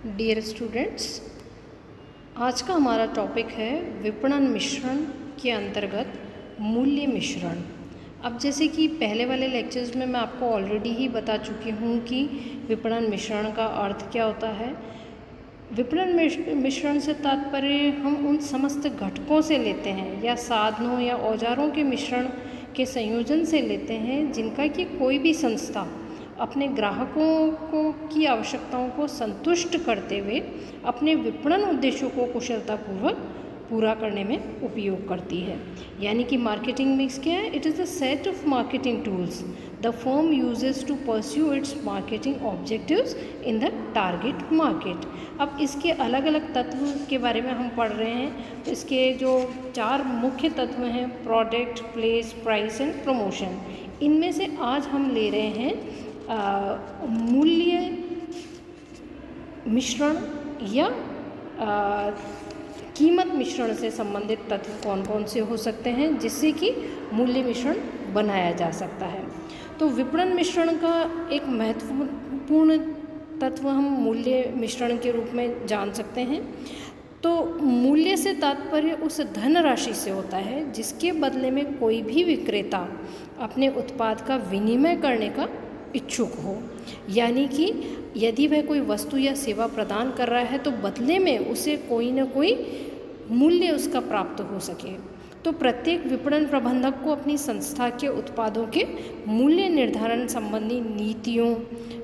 Dear students, आज का हमारा टॉपिक है विपणन मिश्रण के अंतर्गत मूल्य मिश्रण। अब जैसे कि पहले वाले लेक्चर्स में मैं आपको ऑलरेडी ही बता चुकी हूँ कि विपणन मिश्रण का अर्थ क्या होता है। विपणन मिश्रण से तात्पर्य हम उन समस्त घटकों से लेते हैं या साधनों या औजारों के मिश्रण के संयोजन से लेते हैं जिनका कि कोई भी संस्था अपने ग्राहकों की आवश्यकताओं को संतुष्ट करते हुए अपने विपणन उद्देश्यों को कुशलतापूर्वक पूरा करने में उपयोग करती है। यानी कि मार्केटिंग मिक्स क्या है? It is a set of marketing tools the firm uses to pursue its marketing objectives in the target market. अब इसके अलग अलग तत्व के बारे में हम पढ़ रहे हैं। तो इसके जो 4 मुख्य तत्व हैं, product, place, price and promotion. इनमें से आज हम ले रहे हैं मूल्य मिश्रण या कीमत मिश्रण से संबंधित तत्व कौन कौन से हो सकते हैं जिससे कि मूल्य मिश्रण बनाया जा सकता है। तो विपणन मिश्रण का एक महत्वपूर्ण तत्व हम मूल्य मिश्रण के रूप में जान सकते हैं। तो मूल्य से तात्पर्य उस धनराशि से होता है जिसके बदले में कोई भी विक्रेता अपने उत्पाद का विनिमय करने का इच्छुक हो। यानी कि यदि वह कोई वस्तु या सेवा प्रदान कर रहा है तो बदले में उसे कोई ना कोई मूल्य उसका प्राप्त हो सके। तो प्रत्येक विपणन प्रबंधक को अपनी संस्था के उत्पादों के मूल्य निर्धारण संबंधी नीतियों,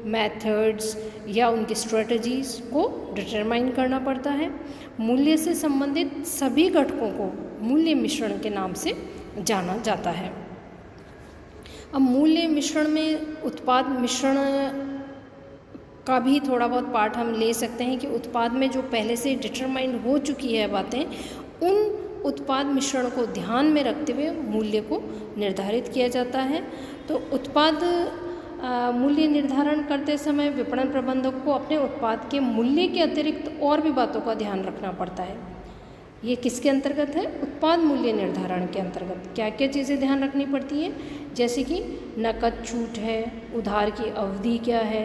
मेथड्स या उनकी स्ट्रेटजीज को डिटरमाइन करना पड़ता है। मूल्य से संबंधित सभी घटकों को मूल्य मिश्रण के नाम से जाना जाता है। अब मूल्य मिश्रण में उत्पाद मिश्रण का भी थोड़ा बहुत पार्ट हम ले सकते हैं कि उत्पाद में जो पहले से डिटरमाइंड हो चुकी है बातें, उन उत्पाद मिश्रण को ध्यान में रखते हुए मूल्य को निर्धारित किया जाता है। तो उत्पाद मूल्य निर्धारण करते समय विपणन प्रबंधक को अपने उत्पाद के मूल्य के अतिरिक्त और भी बातों का ध्यान रखना पड़ता है। ये किसके अंतर्गत है? उत्पाद मूल्य निर्धारण के अंतर्गत क्या क्या चीज़ें ध्यान रखनी पड़ती हैं, जैसे कि नकद छूट है, उधार की अवधि क्या है,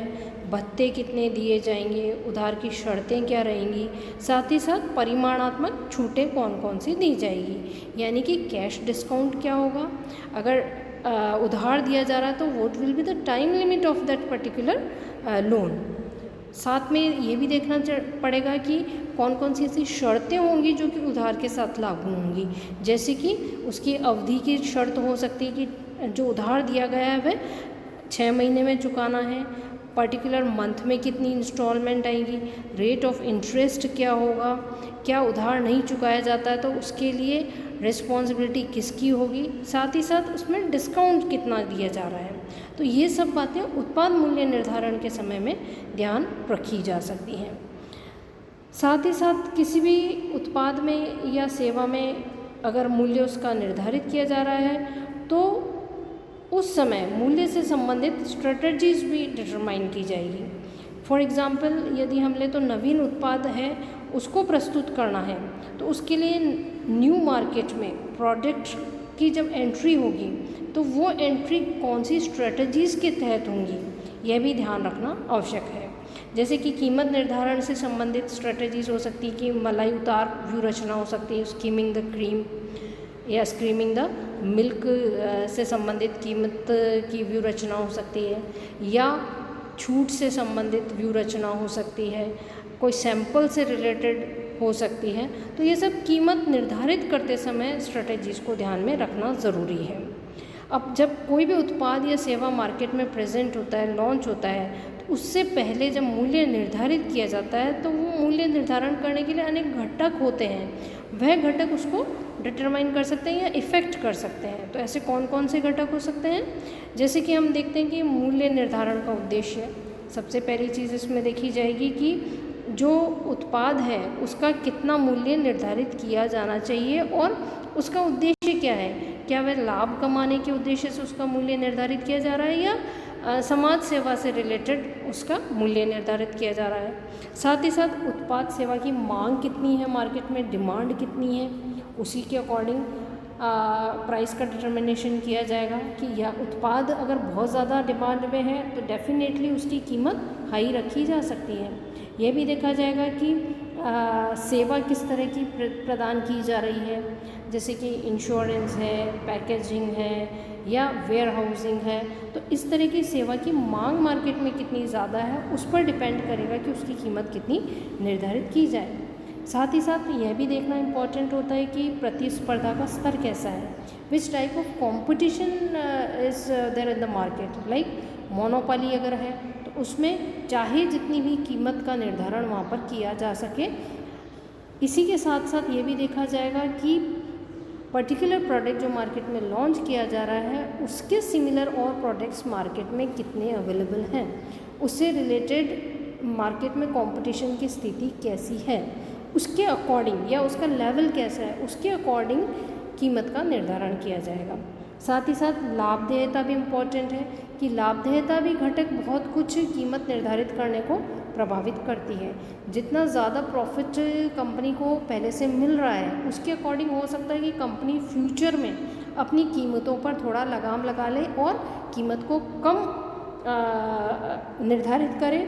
भत्ते कितने दिए जाएंगे, उधार की शर्तें क्या रहेंगी, साथ ही साथ परिमाणात्मक छूटें कौन कौन सी दी जाएगी। यानी कि कैश डिस्काउंट क्या होगा, अगर उधार दिया जा रहा है तो what will be the time limit of that particular loan. साथ में ये भी देखना पड़ेगा कि कौन कौन सी ऐसी शर्तें होंगी जो कि उधार के साथ लागू होंगी। जैसे कि उसकी अवधि की शर्त हो सकती है कि जो उधार दिया गया है वह 6 महीने में चुकाना है, पर्टिकुलर मंथ में कितनी इंस्टॉलमेंट आएगी, रेट ऑफ इंटरेस्ट क्या होगा, क्या उधार नहीं चुकाया जाता है तो उसके लिए रिस्पॉन्सिबिलिटी किसकी होगी, साथ ही साथ उसमें डिस्काउंट कितना दिया जा रहा है। तो ये सब बातें उत्पाद मूल्य निर्धारण के समय में ध्यान रखी जा सकती हैं। साथ ही साथ किसी भी उत्पाद में या सेवा में अगर मूल्य उसका निर्धारित किया जा रहा है तो उस समय मूल्य से संबंधित स्ट्रेटजीज भी डिटरमाइन की जाएगी। फॉर एग्ज़ाम्पल यदि हम ले तो नवीन उत्पाद है उसको प्रस्तुत करना है तो उसके लिए न्यू मार्केट में प्रोडक्ट की जब एंट्री होगी तो वो एंट्री कौन सी स्ट्रेटजीज़ के तहत होंगी, यह भी ध्यान रखना आवश्यक है। जैसे कि कीमत निर्धारण से संबंधित स्ट्रेटजीज हो सकती है कि मलाई उतार व्यू रचना हो सकती है, स्कीमिंग द क्रीम या स्कीमिंग द मिल्क से संबंधित कीमत की व्यू रचना हो सकती है, या छूट से संबंधित व्यू रचना हो सकती है, कोई सैंपल से रिलेटेड हो सकती है। तो ये सब कीमत निर्धारित करते समय स्ट्रेटजीज को ध्यान में रखना ज़रूरी है। अब जब कोई भी उत्पाद या सेवा मार्केट में प्रेजेंट होता है, लॉन्च होता है, तो उससे पहले जब मूल्य निर्धारित किया जाता है तो वो मूल्य निर्धारण करने के लिए अनेक घटक होते हैं, वह घटक उसको डिटरमाइन कर सकते हैं या इफ़ेक्ट कर सकते हैं। तो ऐसे कौन कौन से घटक हो सकते हैं, जैसे कि हम देखते हैं कि मूल्य निर्धारण का उद्देश्य, सबसे पहली चीज़ इसमें देखी जाएगी कि जो उत्पाद है उसका कितना मूल्य निर्धारित किया जाना चाहिए और उसका उद्देश्य क्या है। क्या वह लाभ कमाने के उद्देश्य से उसका मूल्य निर्धारित किया जा रहा है या समाज सेवा से रिलेटेड उसका मूल्य निर्धारित किया जा रहा है। साथ ही साथ उत्पाद सेवा की मांग कितनी है, मार्केट में डिमांड कितनी है, उसी के अकॉर्डिंग प्राइस का डिटर्मिनेशन किया जाएगा कि यह उत्पाद अगर बहुत ज़्यादा डिमांड में है तो डेफिनेटली उसकी कीमत हाई रखी जा सकती है। यह भी देखा जाएगा कि सेवा किस तरह की प्रदान की जा रही है, जैसे कि इंश्योरेंस है, पैकेजिंग है या वेयर हाउसिंग है। तो इस तरह की सेवा की मांग मार्केट में कितनी ज़्यादा है उस पर डिपेंड करेगा कि उसकी कीमत कितनी निर्धारित की जाए। साथ ही साथ यह भी देखना इम्पॉर्टेंट होता है कि प्रतिस्पर्धा का स्तर कैसा है, which type of competition is there in the market. Like monopoly अगर है तो उसमें चाहे जितनी भी कीमत का निर्धारण वहाँ पर किया जा सके। इसी के साथ साथ ये भी देखा जाएगा कि पर्टिकुलर प्रोडक्ट जो मार्केट में लॉन्च किया जा रहा है उसके सिमिलर और प्रोडक्ट्स मार्केट में कितने अवेलेबल हैं, उससे रिलेटेड मार्केट में कंपटीशन की स्थिति कैसी है, उसके अकॉर्डिंग या उसका लेवल कैसा है उसके अकॉर्डिंग कीमत का निर्धारण किया जाएगा। साथ ही साथ लाभदेयता भी इम्पॉर्टेंट है कि लाभदेयता भी घटक बहुत कुछ कीमत निर्धारित करने को प्रभावित करती है। जितना ज़्यादा प्रॉफिट कंपनी को पहले से मिल रहा है उसके अकॉर्डिंग हो सकता है कि कंपनी फ्यूचर में अपनी कीमतों पर थोड़ा लगाम लगा ले और कीमत को कम निर्धारित करे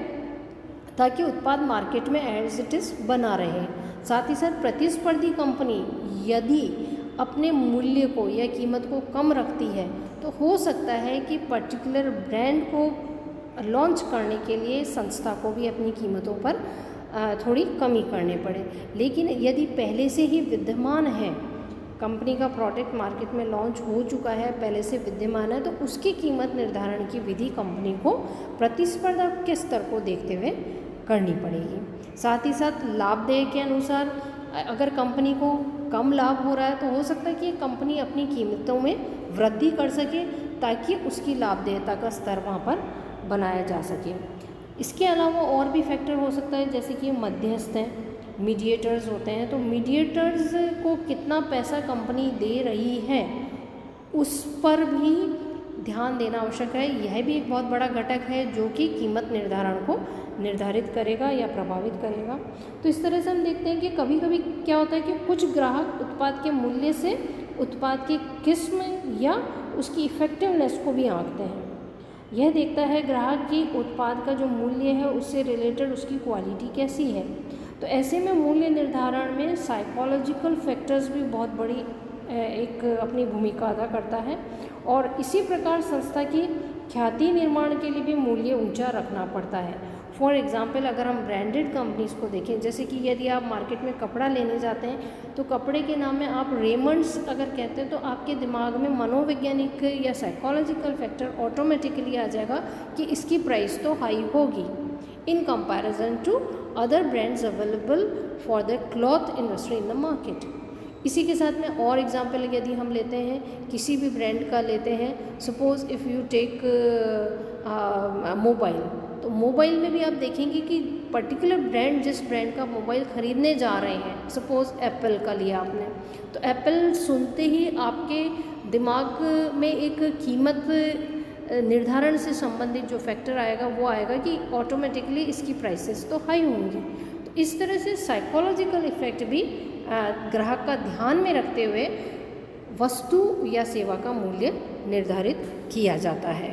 ताकि उत्पाद मार्केट में एज इट इज़ बना रहे। साथ ही साथ प्रतिस्पर्धी कंपनी यदि अपने मूल्य को या कीमत को कम रखती है तो हो सकता है कि पर्टिकुलर ब्रांड को लॉन्च करने के लिए संस्था को भी अपनी कीमतों पर थोड़ी कमी करनी पड़े। लेकिन यदि पहले से ही विद्यमान है, कंपनी का प्रोडक्ट मार्केट में लॉन्च हो चुका है, पहले से विद्यमान है, तो उसकी कीमत निर्धारण की विधि कंपनी को प्रतिस्पर्धा के स्तर को देखते हुए करनी पड़ेगी। साथ ही साथ लाभदेय के अनुसार अगर कंपनी को कम लाभ हो रहा है तो हो सकता है कि कंपनी अपनी कीमतों में वृद्धि कर सके ताकि उसकी लाभदेयता का स्तर वहाँ पर बनाया जा सके। इसके अलावा और भी फैक्टर हो सकता है, जैसे कि मध्यस्थ हैं, मीडिएटर्स होते हैं। तो मीडिएटर्स को कितना पैसा कंपनी दे रही है उस पर भी ध्यान देना आवश्यक है। यह भी एक बहुत बड़ा घटक है जो कि कीमत निर्धारण को निर्धारित करेगा या प्रभावित करेगा। तो इस तरह से हम देखते हैं कि कभी कभी क्या होता है कि कुछ ग्राहक उत्पाद के मूल्य से उत्पाद की किस्म या उसकी इफ़ेक्टिवनेस को भी आंकते हैं। यह देखता है ग्राहक कि उत्पाद का जो मूल्य है उससे रिलेटेड उसकी क्वालिटी कैसी है। तो ऐसे में मूल्य निर्धारण में साइकोलॉजिकल फैक्टर्स भी बहुत बड़ी एक अपनी भूमिका अदा करता है और इसी प्रकार संस्था की ख्याति निर्माण के लिए भी मूल्य ऊंचा रखना पड़ता है। फॉर एग्ज़ाम्पल अगर हम ब्रांडेड कंपनीज़ को देखें, जैसे कि यदि आप मार्केट में कपड़ा लेने जाते हैं तो कपड़े के नाम में आप रेमंड्स अगर कहते हैं तो आपके दिमाग में मनोवैज्ञानिक या साइकोलॉजिकल फैक्टर ऑटोमेटिकली आ जाएगा कि इसकी प्राइस तो हाई होगी in comparison to other brands available for the cloth industry in the market. इसी के साथ में और एग्जांपल यदि हम लेते हैं किसी भी ब्रांड का लेते हैं, suppose if you take mobile, तो मोबाइल में भी आप देखेंगे कि पर्टिकुलर ब्रांड जिस ब्रांड का मोबाइल ख़रीदने जा रहे हैं, सपोज़ एप्पल का लिया आपने, तो एप्पल सुनते ही आपके दिमाग में एक कीमत निर्धारण से संबंधित जो फैक्टर आएगा वो आएगा कि ऑटोमेटिकली इसकी प्राइसेस तो हाई होंगी। तो इस तरह से साइकोलॉजिकल इफ़ेक्ट भी ग्राहक का ध्यान में रखते हुए वस्तु या सेवा का मूल्य निर्धारित किया जाता है।